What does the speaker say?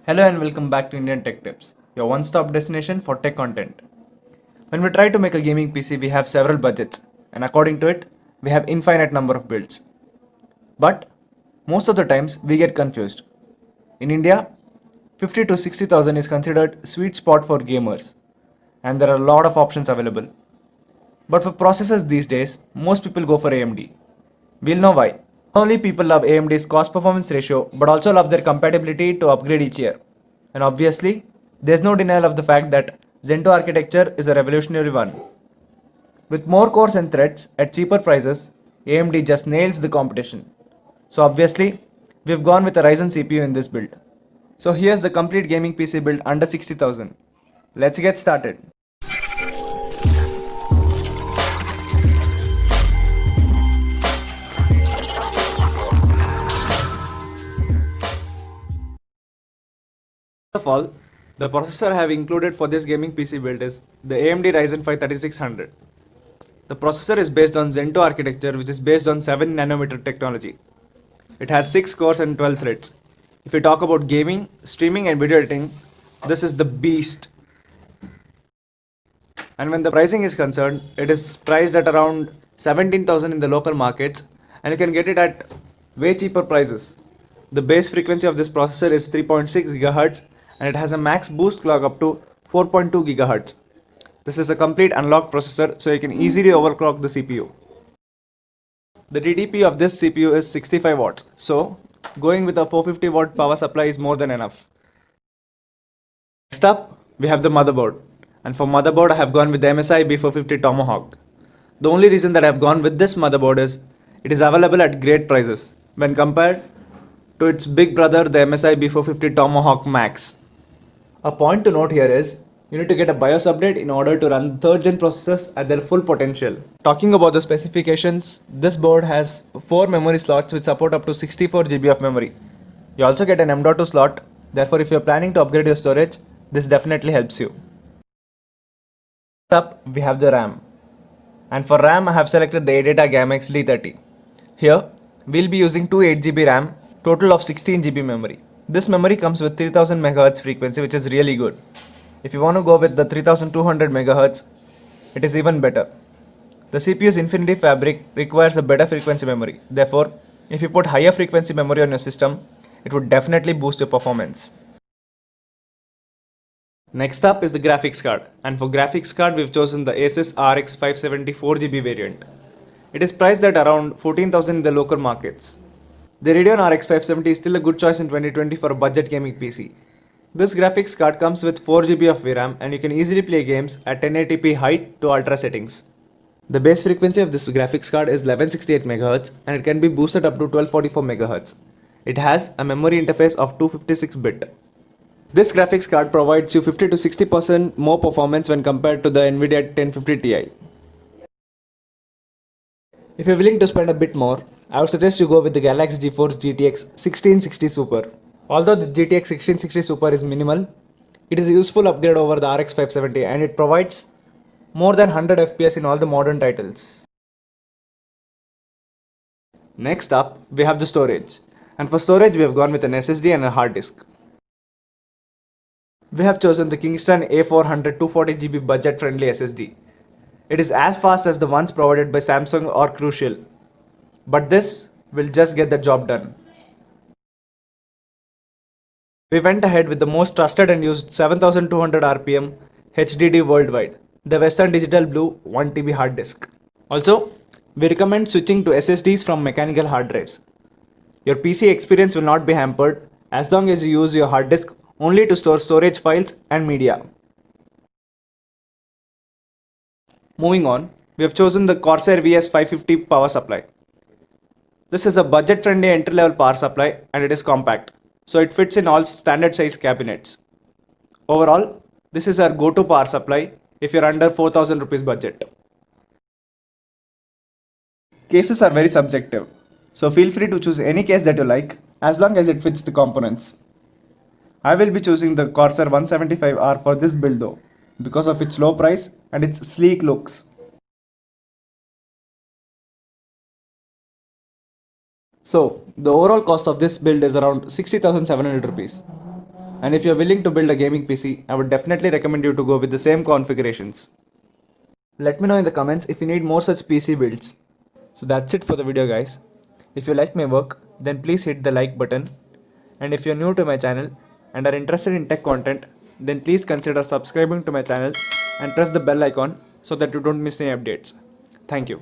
Hello and welcome back to Indian Tech Tips, your one-stop destination for tech content. When we try to make a gaming PC, we have several budgets, and according to it, we have infinite number of builds. But most of the times, we get confused. In India, 50 to 60,000 is considered sweet spot for gamers, and there are a lot of options available. But for processors these days, most people go for AMD. We'll know why. Not only people love AMD's cost performance ratio, but also love their compatibility to upgrade each year. And obviously, there's no denial of the fact that Zen 2 architecture is a revolutionary one. With more cores and threads at cheaper prices, AMD just nails the competition. So obviously, we've gone with a Ryzen CPU in this build. So here's the complete gaming PC build under 60,000. Let's get started. First of all, the processor I have included for this gaming PC build is the AMD Ryzen 5 3600. The processor is based on Zen 2 architecture, which is based on 7 nanometer technology. It has 6 cores and 12 threads. If we talk about gaming, streaming and video editing, this is the beast. And when the pricing is concerned, it is priced at around 17,000 in the local markets, and you can get it at way cheaper prices. The base frequency of this processor is 3.6 GHz and it has a max boost clock up to 4.2 GHz. This is a complete unlocked processor, so you can easily overclock the CPU. The TDP of this CPU is 65 watts, so going with a 450 watt power supply is more than enough. Next up, we have the motherboard. And for motherboard, I have gone with the MSI B450 Tomahawk. The only reason that I have gone with this motherboard is it is available at great prices when compared to its big brother, the MSI B450 Tomahawk Max. A point to note here is you need to get a BIOS update in order to run 3rd gen processors at their full potential. Talking about the specifications, this board has 4 memory slots with support up to 64 GB of memory. You also get an M.2 slot, therefore if you are planning to upgrade your storage, this definitely helps you. Next up, we have the RAM. And for RAM, I have selected the ADATA GAMX D30. Here, we'll be using two 8GB RAM, total of 16GB memory. This memory comes with 3000 MHz frequency, which is really good. If you want to go with the 3200 MHz, it is even better. The CPU's Infinity Fabric requires a better frequency memory. Therefore, if you put higher frequency memory on your system, it would definitely boost your performance. Next up is the graphics card, and for graphics card we've chosen the Asus RX 570 4GB variant. It is priced at around 14,000 in the local markets. The Radeon RX 570 is still a good choice in 2020 for a budget gaming PC. This graphics card comes with 4GB of VRAM and you can easily play games at 1080p height to ultra settings. The base frequency of this graphics card is 1168 MHz and it can be boosted up to 1244 MHz. It has a memory interface of 256-bit. This graphics card provides you 50 to 60% more performance when compared to the Nvidia 1050 Ti. If you're willing to spend a bit more, I would suggest you go with the Galaxy GeForce GTX 1660 Super. Although the GTX 1660 Super is minimal, it is a useful upgrade over the RX 570 and it provides more than 100 FPS in all the modern titles. Next up, we have the storage. And for storage, we have gone with an SSD and a hard disk. We have chosen the Kingston A400 240GB budget-friendly SSD. It is as fast as the ones provided by Samsung or Crucial, but this will just get the job done. We went ahead with the most trusted and used 7200 RPM HDD worldwide, the Western Digital Blue 1TB hard disk. Also, we recommend switching to SSDs from mechanical hard drives. Your PC experience will not be hampered as long as you use your hard disk only to store storage files and media. Moving on, we have chosen the Corsair VS550 power supply. This is a budget-friendly entry-level power supply and it is compact, so it fits in all standard size cabinets. Overall, this is our go-to power supply if you're under 4000 rupees budget. Cases are very subjective, so feel free to choose any case that you like as long as it fits the components. I will be choosing the Corsair 175R for this build though, because of its low price and its sleek looks. So the overall cost of this build is around 60,700 rupees. And if you're willing to build a gaming PC, I would definitely recommend you to go with the same configurations. Let me know in the comments if you need more such PC builds. So that's it for the video, guys. If you like my work, then please hit the like button. And if you're new to my channel and are interested in tech content, then please consider subscribing to my channel and press the bell icon so that you don't miss any updates. Thank you.